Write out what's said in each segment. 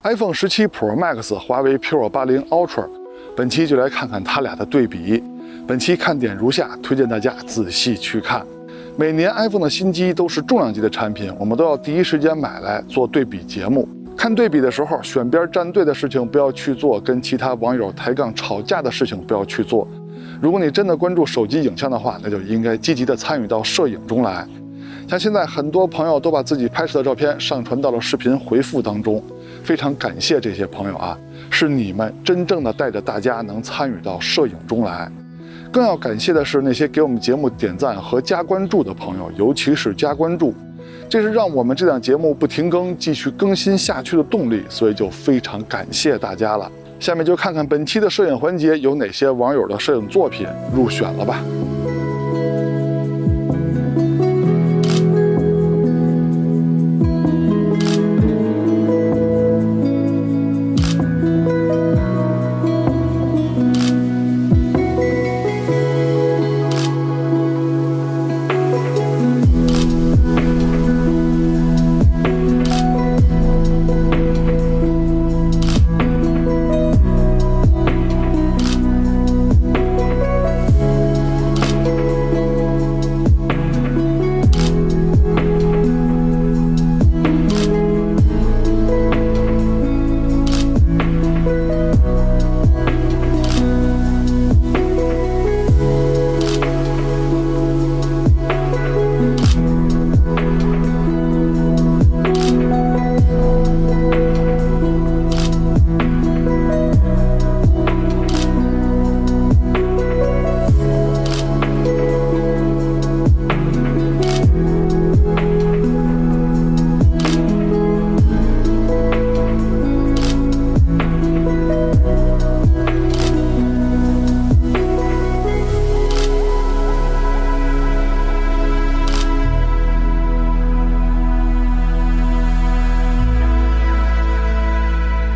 iPhone 17 Pro Max、华为 P80 Ultra， 本期就来看看它俩的对比。本期看点如下，推荐大家仔细去看。每年 iPhone 的新机都是重量级的产品，我们都要第一时间买来做对比节目。看对比的时候，选边站队的事情不要去做，跟其他网友抬杠吵架的事情不要去做。如果你真的关注手机影像的话，那就应该积极的参与到摄影中来。像现在很多朋友都把自己拍摄的照片上传到了视频回复当中，非常感谢这些朋友啊，是你们真正的带着大家能参与到摄影中来。更要感谢的是那些给我们节目点赞和加关注的朋友，尤其是加关注，这是让我们这档节目不停更、继续更新下去的动力，所以就非常感谢大家了。下面就看看本期的摄影环节有哪些网友的摄影作品入选了吧。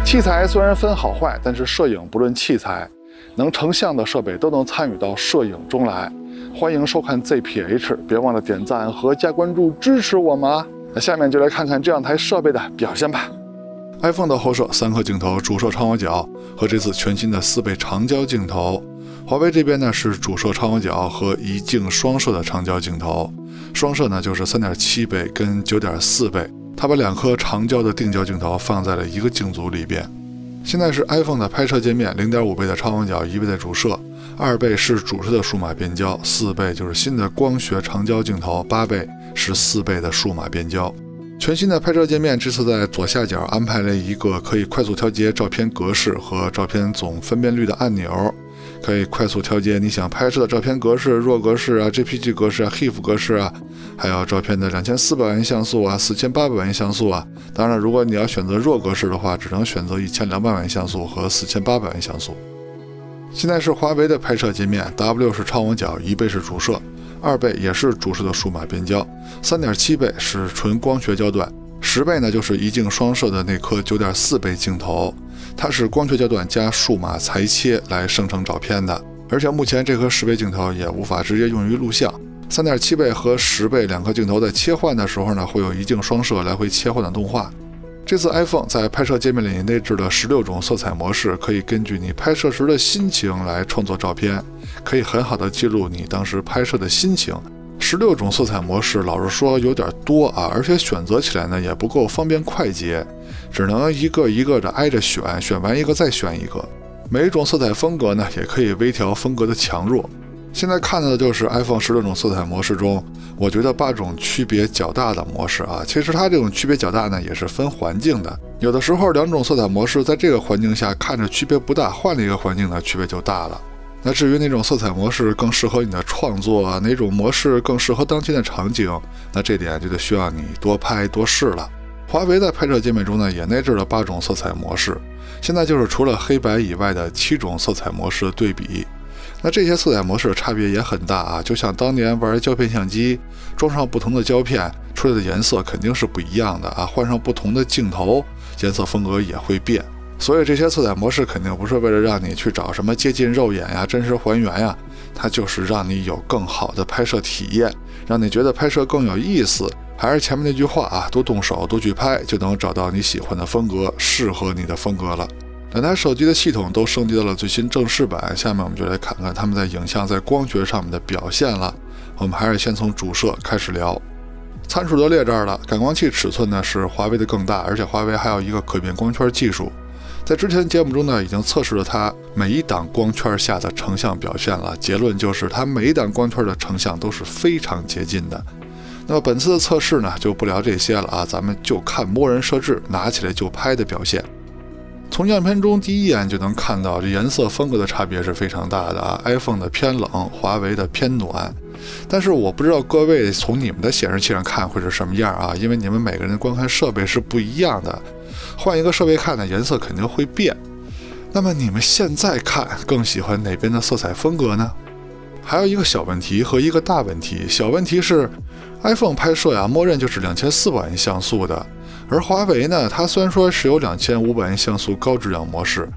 器材虽然分好坏，但是摄影不论器材，能成像的设备都能参与到摄影中来。欢迎收看 ZPH， 别忘了点赞和加关注支持我们啊！那下面就来看看这两台设备的表现吧。iPhone 的后摄3颗镜头，主摄超广角和这次全新的4倍长焦镜头。华为这边呢是主摄超广角和一镜双摄的长焦镜头，双摄呢就是 3.7 倍跟 9.4 倍。它把2颗长焦的定焦镜头放在了一个镜组里边。现在是 iPhone 的拍摄界面， 0.5 倍的超广角，1倍的主摄，2倍是主摄的数码变焦，4倍就是新的光学长焦镜头，8倍是4倍的数码变焦。全新的拍摄界面这次在左下角安排了一个可以快速调节照片格式和照片总分辨率的按钮，可以快速调节你想拍摄的照片格式、RAW 格式啊、JPG 格式啊、HEIF 格式啊，还有照片的2400万元像素啊、4800万元像素啊。当然，如果你要选择RAW格式的话，只能选择1200万元像素和4800万元像素。现在是华为的拍摄界面， W 是超广角，1倍是主摄，2倍也是主摄的数码变焦，3.7 倍是纯光学焦段，10倍呢就是一镜双摄的那颗 9.4 倍镜头，它是光学焦段加数码裁切来生成照片的，而且目前这颗10倍镜头也无法直接用于录像。3.7 倍和10倍2颗镜头在切换的时候呢，会有一镜双摄来回切换的动画。这次 iPhone 在拍摄界面里内置了16种色彩模式，可以根据你拍摄时的心情来创作照片，可以很好的记录你当时拍摄的心情。16种色彩模式，老实说有点多啊，而且选择起来呢也不够方便快捷，只能一个一个的挨着选，选完一个再选一个。每一种色彩风格呢，也可以微调风格的强弱。现在看到的就是 iPhone 16种色彩模式中，我觉得8种区别较大的模式啊。其实它这种区别较大呢，也是分环境的。有的时候2种色彩模式在这个环境下看着区别不大，换了一个环境呢，区别就大了。那至于哪种色彩模式更适合你的创作，哪种模式更适合当前的场景，那这点就得需要你多拍多试了。华为在拍摄界面中呢，也内置了8种色彩模式，现在就是除了黑白以外的7种色彩模式的对比。那这些色彩模式差别也很大啊，就像当年玩胶片相机，装上不同的胶片，出来的颜色肯定是不一样的啊，换上不同的镜头，颜色风格也会变。所以这些色彩模式肯定不是为了让你去找什么接近肉眼呀、真实还原呀，它就是让你有更好的拍摄体验，让你觉得拍摄更有意思，还是前面那句话啊，多动手，多去拍，就能找到你喜欢的风格，适合你的风格了。两台手机的系统都升级到了最新正式版，下面我们就来看看它们在影像、在光学上面的表现了。我们还是先从主摄开始聊。参数都列这儿了，感光器尺寸呢是华为的更大，而且华为还有一个可变光圈技术。在之前节目中呢，已经测试了它每一档光圈下的成像表现了，结论就是它每一档光圈的成像都是非常接近的。那么本次的测试呢，就不聊这些了啊，咱们就看默认设置拿起来就拍的表现。从样片中第一眼就能看到，这颜色风格的差别是非常大的啊 ，iPhone 的偏冷，华为的偏暖。但是我不知道各位从你们的显示器上看会是什么样啊，因为你们每个人的观看设备是不一样的，换一个设备看呢，颜色肯定会变。那么你们现在看更喜欢哪边的色彩风格呢？还有一个小问题和一个大问题。小问题是 iPhone 拍摄呀，默认就是2400万像素的，而华为呢，它虽然说是有2500万像素高质量模式，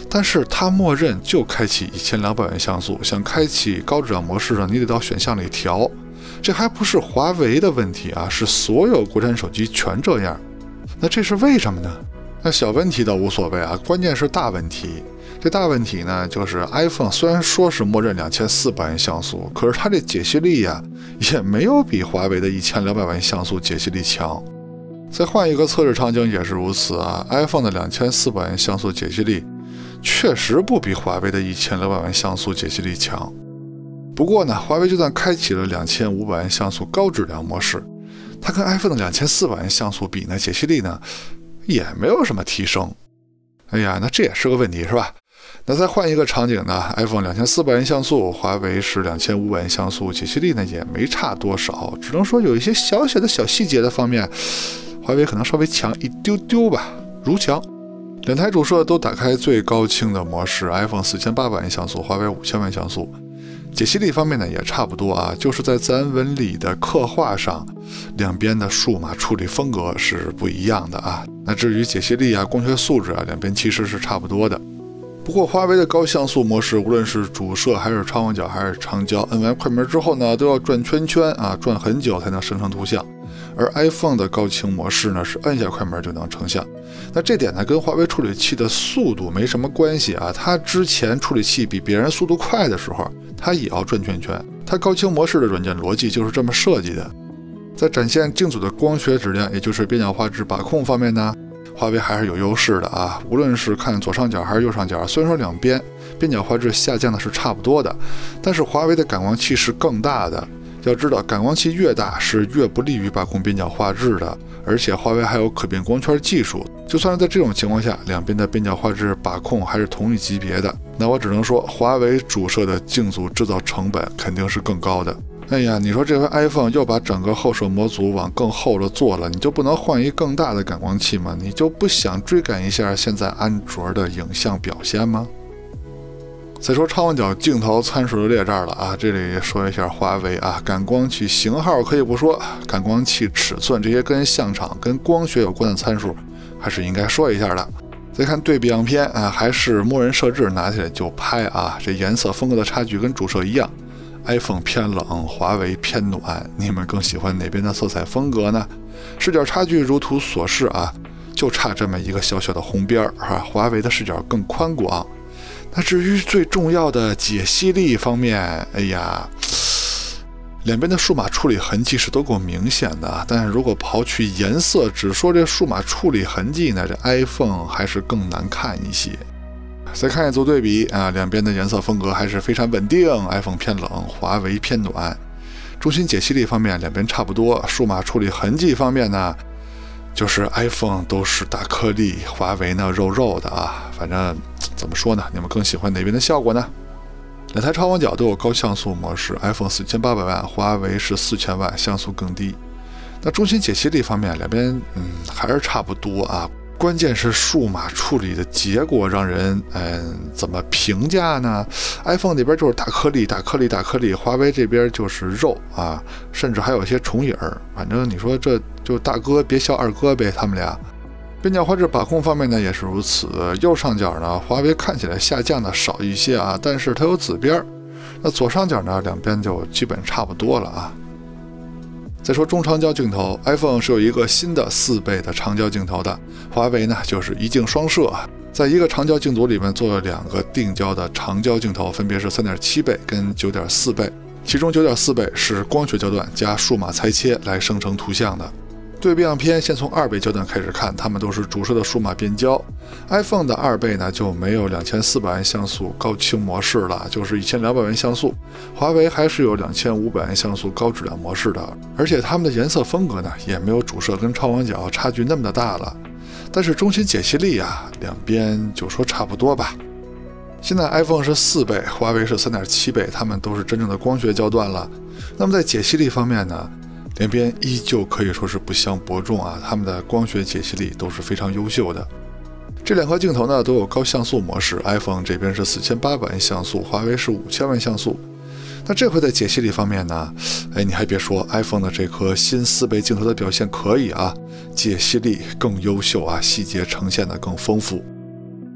但是它默认就开启1200万像素，想开启高质量模式呢，你得到选项里调。这还不是华为的问题啊，是所有国产手机全这样。那这是为什么呢？那小问题倒无所谓啊，关键是大问题。这大问题呢，就是 iPhone 虽然说是默认2400万像素，可是它这解析力呀，也没有比华为的1200万像素解析力强。再换一个测试场景也是如此啊 ，iPhone 的2400万像素解析力确实不比华为的1200万像素解析力强。不过呢，华为就算开启了2500万像素高质量模式，它跟 iPhone 的2400万像素比呢，解析力呢也没有什么提升。哎呀，那这也是个问题是吧？那再换一个场景呢 ，iPhone 2400万像素，华为是2500万像素，解析力呢也没差多少，只能说有一些小小的小细节的方面，华为可能稍微强一丢丢吧，如强。两台主摄都打开最高清的模式 ，iPhone 4800万像素，华为5000万像素。解析力方面呢也差不多啊，就是在自然纹理的刻画上，两边的数码处理风格是不一样的啊。那至于解析力啊、光学素质啊，两边其实是差不多的。不过华为的高像素模式，无论是主摄还是超广角还是长焦，摁完快门之后呢，都要转圈圈啊，转很久才能生成图像。而 iPhone 的高清模式呢，是摁下快门就能成像。那这点呢，跟华为处理器的速度没什么关系啊。它之前处理器比别人速度快的时候，它也要转圈圈。它高清模式的软件逻辑就是这么设计的。在展现镜组的光学质量，也就是边角画质把控方面呢，华为还是有优势的啊。无论是看左上角还是右上角，虽然说两边边角画质下降的是差不多的，但是华为的感光器是更大的。要知道，感光器越大是越不利于把控边角画质的，而且华为还有可变光圈技术。就算是在这种情况下，两边的边角画质把控还是同一级别的，那我只能说，华为主摄的镜组制造成本肯定是更高的。哎呀，你说这回 iPhone 又把整个后摄模组往更厚了做了，你就不能换一更大的感光器吗？你就不想追赶一下现在安卓的影像表现吗？再说超广角镜头参数就列这儿了啊，这里说一下华为啊，感光器型号可以不说，感光器尺寸这些跟相场、跟光学有关的参数还是应该说一下的。再看对比样片啊，还是默认设置，拿起来就拍啊，这颜色风格的差距跟主摄一样 ，iPhone 偏冷，华为偏暖，你们更喜欢哪边的色彩风格呢？视角差距如图所示啊，就差这么一个小小的红边啊，华为的视角更宽广。那至于最重要的解析力方面，哎呀，两边的数码处理痕迹是都够明显的，但是如果刨去颜色，只说这数码处理痕迹呢，这 iPhone 还是更难看一些。再看一组对比啊，两边的颜色风格还是非常稳定 ，iPhone 偏冷，华为偏暖。中心解析力方面两边差不多，数码处理痕迹方面呢，就是 iPhone 都是大颗粒，华为呢肉肉的啊，反正怎么说呢？你们更喜欢哪边的效果呢？两台超广角都有高像素模式 ，iPhone 4800万，华为是4000万，像素更低。那中心解析力方面，两边还是差不多啊。关键是数码处理的结果让人怎么评价呢 ？iPhone 那边就是大颗粒、大颗粒、大颗粒，华为这边就是肉啊，甚至还有一些重影儿。反正你说这就大哥别笑二哥呗，他们俩。边角画质把控方面呢也是如此，右上角呢华为看起来下降的少一些啊，但是它有紫边。那左上角呢两边就基本差不多了啊。再说中长焦镜头 ，iPhone 是有一个新的4倍的长焦镜头的，华为呢就是一镜双摄，在一个长焦镜组里面做了2个定焦的长焦镜头，分别是3.7倍跟9.4倍，其中9.4倍是光学焦段加数码裁切来生成图像的。对比样片先从2倍焦段开始看，它们都是主摄的数码变焦。iPhone 的2倍呢就没有2400万像素高清模式了，就是1200万像素。华为还是有2500万像素高质量模式的，而且它们的颜色风格呢也没有主摄跟超广角差距那么的大了。但是中心解析力啊，两边就说差不多吧。现在 iPhone 是4倍，华为是3.7倍，它们都是真正的光学焦段了。那么在解析力方面呢，两边依旧可以说是不相伯仲啊，它们的光学解析力都是非常优秀的。这2颗镜头呢都有高像素模式 ，iPhone 这边是4800万像素，华为是5000万像素。那这回在解析力方面呢，你还别说 ，iPhone 的这颗新4倍镜头的表现可以啊，解析力更优秀啊，细节呈现的更丰富。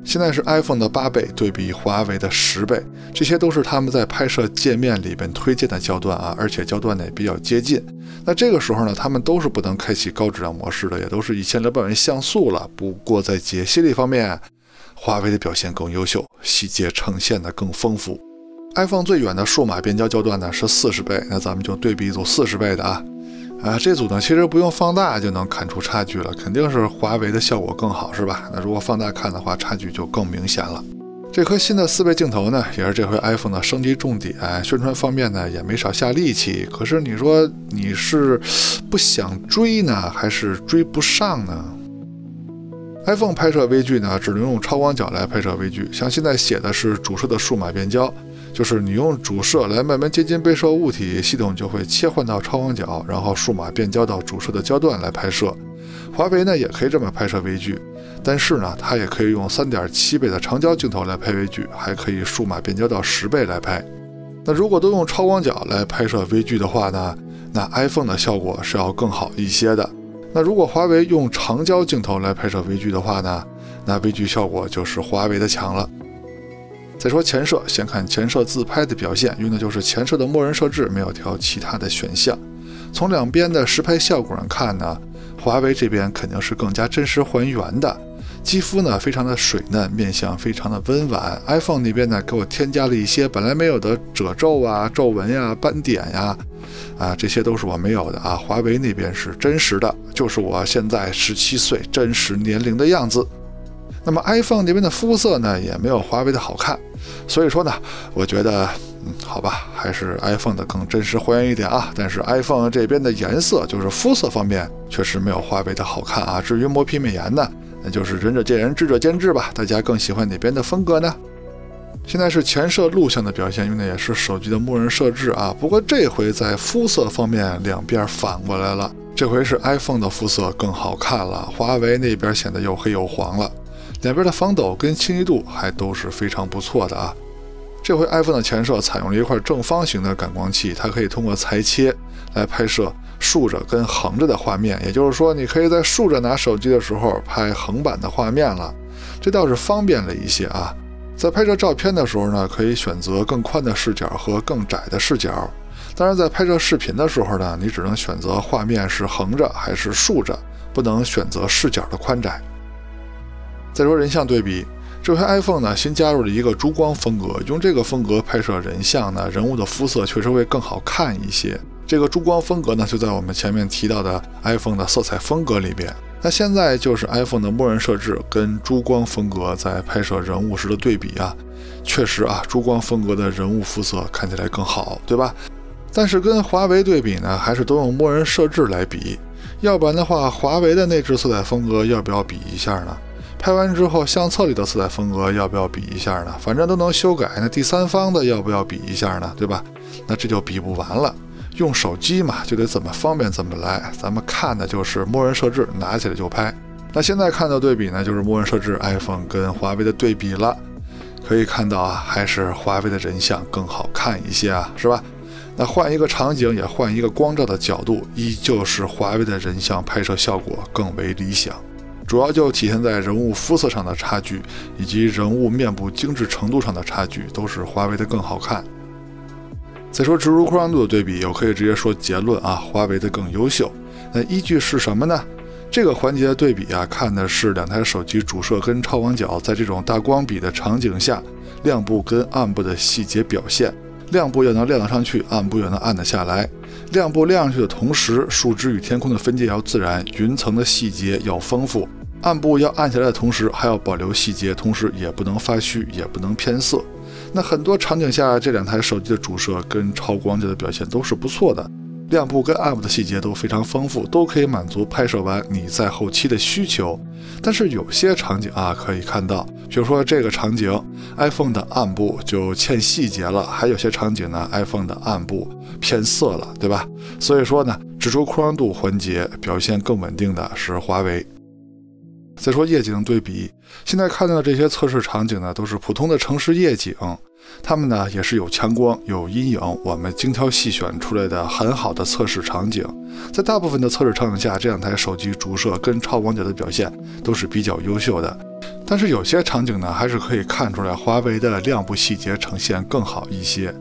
现在是 iPhone 的8倍对比华为的10倍，这些都是他们在拍摄界面里边推荐的焦段啊，而且焦段呢也比较接近。那这个时候呢，他们都是不能开启高质量模式的，也都是1200万像素了。不过在解析力方面，华为的表现更优秀，细节呈现的更丰富。iPhone 最远的数码变焦焦段呢是40倍，那咱们就对比一组40倍的啊。这组呢其实不用放大就能看出差距了，肯定是华为的效果更好，是吧？那如果放大看的话，差距就更明显了。这颗新的4倍镜头呢，也是这回 iPhone 的升级重点，宣传方面呢也没少下力气。可是你说你是不想追呢，还是追不上呢？iPhone 拍摄微距呢，只能用超广角来拍摄微距，像现在写的是主摄的数码变焦，就是你用主摄来慢慢接近被摄物体，系统就会切换到超广角，然后数码变焦到主摄的焦段来拍摄。华为呢也可以这么拍摄微距，但是呢它也可以用3.7倍的长焦镜头来拍微距，还可以数码变焦到10倍来拍。那如果都用超广角来拍摄微距的话呢，那 iPhone 的效果是要更好一些的。那如果华为用长焦镜头来拍摄微距的话呢，那微距效果就是华为的强了。再说前摄，先看前摄自拍的表现，用的就是前摄的默认设置，没有调其他的选项。从两边的实拍效果上看呢，华为这边肯定是更加真实还原的，肌肤呢非常的水嫩，面相非常的温婉。iPhone 那边呢给我添加了一些本来没有的褶皱啊、皱纹呀、斑点呀，这些都是我没有的啊。华为那边是真实的，就是我现在17岁真实年龄的样子。那么 iPhone 那边的肤色呢也没有华为的好看，所以说呢，我觉得好吧，还是 iPhone 的更真实还原一点啊。但是 iPhone 这边的颜色，就是肤色方面，确实没有华为的好看啊。至于磨皮美颜呢，那就是仁者见仁，智者见智吧。大家更喜欢哪边的风格呢？现在是前摄录像的表现，用的也是手机的默认设置啊。不过这回在肤色方面两边反过来了，这回是 iPhone 的肤色更好看了，华为那边显得又黑又黄了。两边的防抖跟清晰度还都是非常不错的啊。这回 iPhone 的前摄采用了一块正方形的感光器，它可以通过裁切来拍摄竖着跟横着的画面，也就是说你可以在竖着拿手机的时候拍横版的画面了，这倒是方便了一些啊。在拍摄照片的时候呢，可以选择更宽的视角和更窄的视角。当然在拍摄视频的时候呢，你只能选择画面是横着还是竖着，不能选择视角的宽窄。再说人像对比，这回 iPhone 呢新加入了一个珠光风格，用这个风格拍摄人像呢，人物的肤色确实会更好看一些。这个珠光风格呢就在我们前面提到的 iPhone 的色彩风格里边。那现在就是 iPhone 的默认设置跟珠光风格在拍摄人物时的对比啊，确实啊，珠光风格的人物肤色看起来更好，对吧？但是跟华为对比呢，还是都用默认设置来比，要不然的话，华为的内置色彩风格要不要比一下呢？拍完之后，相册里的色彩风格要不要比一下呢？反正都能修改，那第三方的要不要比一下呢？对吧？那这就比不完了。用手机嘛，就得怎么方便怎么来。咱们看的就是默认设置，拿起来就拍。那现在看到对比呢，就是默认设置 iPhone 跟华为的对比了。可以看到啊，还是华为的人像更好看一些啊，是吧？那换一个场景，也换一个光照的角度，依旧是华为的人像拍摄效果更为理想。主要就体现在人物肤色上的差距，以及人物面部精致程度上的差距，都是华为的更好看。再说直入扩张度的对比，我可以直接说结论啊，华为的更优秀。那依据是什么呢？这个环节的对比啊，看的是两台手机主摄跟超广角在这种大光比的场景下，亮部跟暗部的细节表现。亮部要能亮得上去，暗部要能暗得下来。亮部亮上去的同时，树枝与天空的分界要自然，云层的细节要丰富。暗部要暗下来的同时，还要保留细节，同时也不能发虚，也不能偏色。那很多场景下，这两台手机的主摄跟超广角的表现都是不错的，亮部跟暗部的细节都非常丰富，都可以满足拍摄完你在后期的需求。但是有些场景啊，可以看到，比如说这个场景 ，iPhone 的暗部就欠细节了，还有些场景呢 ，iPhone 的暗部偏色了，对吧？所以说呢，指出扩张度环节表现更稳定的是华为。再说夜景对比，现在看到的这些测试场景呢，都是普通的城市夜景，它们呢也是有强光、有阴影，我们精挑细选出来的很好的测试场景。在大部分的测试场景下，这两台手机主摄跟超广角的表现都是比较优秀的。但是有些场景呢，还是可以看出来华为的亮部细节呈现更好一些。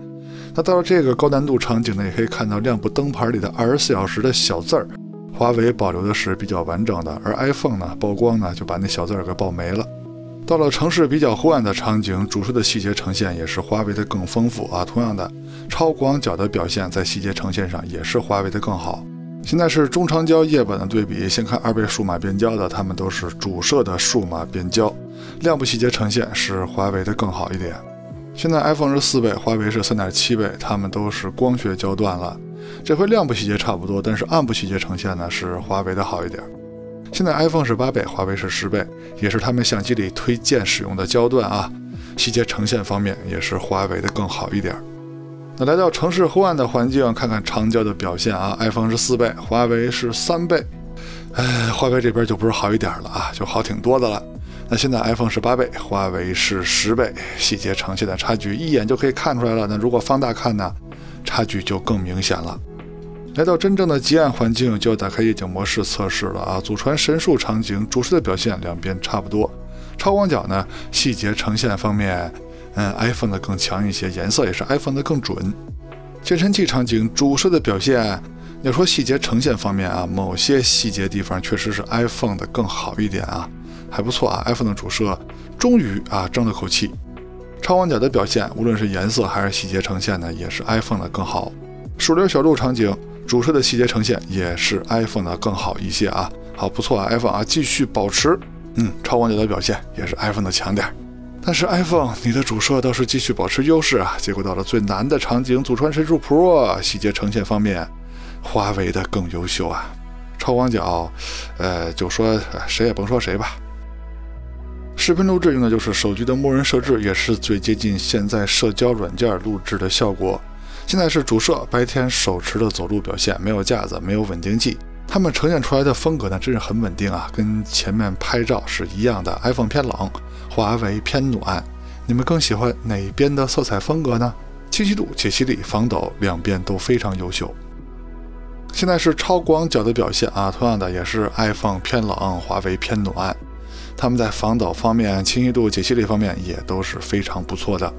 那到了这个高难度场景呢，也可以看到亮部灯牌里的24小时的小字儿。华为保留的是比较完整的，而 iPhone 呢曝光呢就把那小字给爆没了。到了城市比较昏暗的场景，主摄的细节呈现也是华为的更丰富啊。同样的，超广角的表现在细节呈现上也是华为的更好。现在是中长焦夜版的对比，先看2倍数码变焦的，它们都是主摄的数码变焦，亮部细节呈现是华为的更好一点。现在 iPhone 是4倍，华为是3.7倍，它们都是光学焦段了。这回亮部细节差不多，但是暗部细节呈现呢是华为的好一点。现在 iPhone 是8倍，华为是10倍，也是他们相机里推荐使用的焦段啊。细节呈现方面也是华为的更好一点。那来到城市昏暗的环境，看看长焦的表现啊 ，iPhone 是4倍，华为是3倍。华为这边就不是好一点了啊，就好挺多的了。那现在 iPhone 是8倍，华为是10倍，细节呈现的差距一眼就可以看出来了。那如果放大看呢，差距就更明显了。来到真正的极暗环境，就要打开夜景模式测试了啊！祖传神速场景，主摄的表现两边差不多。超广角呢，细节呈现方面，iPhone 的更强一些，颜色也是 iPhone 的更准。健身器场景，主摄的表现，要说细节呈现方面啊，某些细节地方确实是 iPhone 的更好一点啊，还不错啊 ，iPhone 的主摄终于啊争了口气。超广角的表现，无论是颜色还是细节呈现呢，也是 iPhone 的更好。鼠流小路场景，主摄的细节呈现也是 iPhone 的更好一些啊。好，不错啊 ，iPhone 啊继续保持，超广角的表现也是 iPhone 的强点。但是 iPhone 你的主摄倒是继续保持优势啊，结果到了最难的场景，祖传神速 Pro 细节呈现方面，华为的更优秀啊。超广角，就说谁也甭说谁吧。视频录制用的就是手机的默认设置，也是最接近现在社交软件录制的效果。现在是主摄白天手持的走路表现，没有架子，没有稳定器，它们呈现出来的风格呢，真是很稳定啊，跟前面拍照是一样的。iPhone 偏冷，华为偏暖，你们更喜欢哪边的色彩风格呢？清晰度、解析力、防抖两边都非常优秀。现在是超广角的表现啊，同样的也是 iPhone 偏冷，华为偏暖。他们在防抖方面、清晰度、解析力方面也都是非常不错的。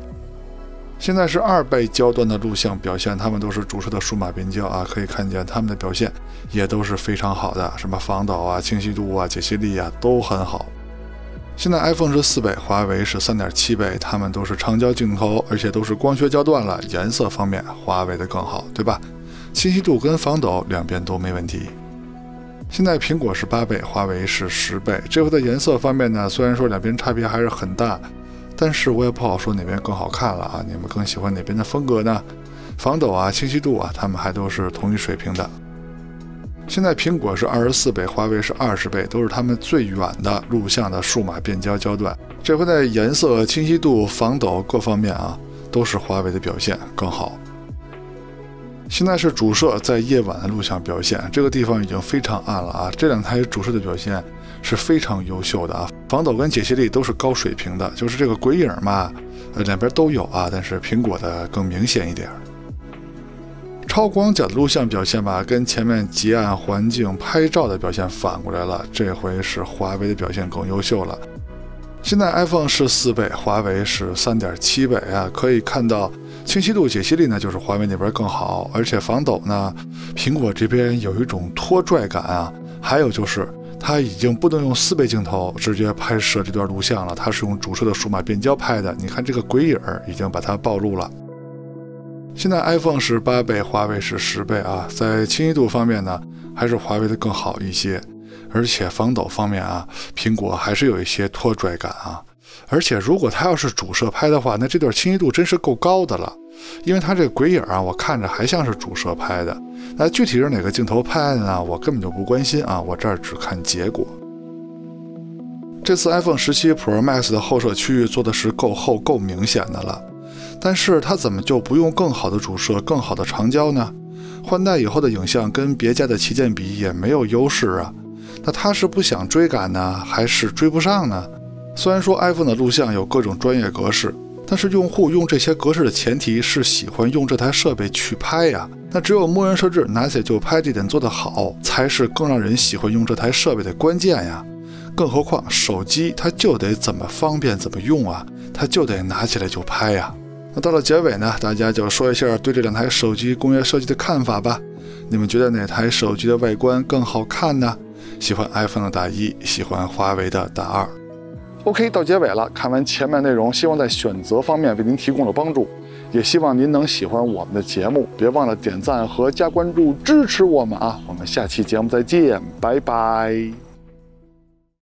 现在是2倍焦段的录像表现，他们都是主摄的数码变焦啊，可以看见他们的表现也都是非常好的，什么防抖啊、清晰度啊、解析力啊都很好。现在 iPhone 是4倍，华为是3.7倍，他们都是长焦镜头，而且都是光学焦段了，颜色方面华为的更好，对吧？清晰度跟防抖两边都没问题。现在苹果是8倍，华为是10倍。这回的颜色方面呢，虽然说两边差别还是很大，但是我也不好说哪边更好看了啊。你们更喜欢哪边的风格呢？防抖啊、清晰度啊，它们还都是同一水平的。现在苹果是24倍，华为是20倍，都是他们最远的录像的数码变焦焦段。这回的颜色、清晰度、防抖各方面啊，都是华为的表现更好。现在是主摄在夜晚的录像表现，这个地方已经非常暗了啊。这两台主摄的表现是非常优秀的啊，防抖跟解析力都是高水平的，就是这个鬼影嘛，两边都有啊，但是苹果的更明显一点。超广角的录像表现吧，跟前面极暗环境拍照的表现反过来了，这回是华为的表现更优秀了。现在 iPhone 是4倍，华为是3.7倍啊，可以看到清晰度、解析力呢，就是华为那边更好，而且防抖呢，苹果这边有一种拖拽感啊。还有就是它已经不能用4倍镜头直接拍摄这段录像了，它是用主摄的数码变焦拍的。你看这个鬼影已经把它暴露了。现在 iPhone 是8倍，华为是10倍啊，在清晰度方面呢，还是华为的更好一些，而且防抖方面啊，苹果还是有一些拖拽感啊。而且如果它要是主摄拍的话，那这段清晰度真是够高的了，因为它这个鬼影啊，我看着还像是主摄拍的。那具体是哪个镜头拍的呢？我根本就不关心啊，我这儿只看结果。这次 iPhone 17 Pro Max 的后摄区域做的是够厚、够明显的了，但是它怎么就不用更好的主摄、更好的长焦呢？换代以后的影像跟别家的旗舰比也没有优势啊。那它是不想追赶呢，还是追不上呢？虽然说 iPhone 的录像有各种专业格式，但是用户用这些格式的前提是喜欢用这台设备去拍呀。那只有默认设置拿起来就拍这点做得好，才是更让人喜欢用这台设备的关键呀。更何况手机它就得怎么方便怎么用啊，它就得拿起来就拍呀。那到了结尾呢，大家就说一下对这两台手机工业设计的看法吧。你们觉得哪台手机的外观更好看呢？喜欢 iPhone 的打1，喜欢华为的打2。OK， 到结尾了，看完前面内容，希望在选择方面为您提供了帮助，也希望您能喜欢我们的节目，别忘了点赞和加关注支持我们啊！我们下期节目再见，拜拜。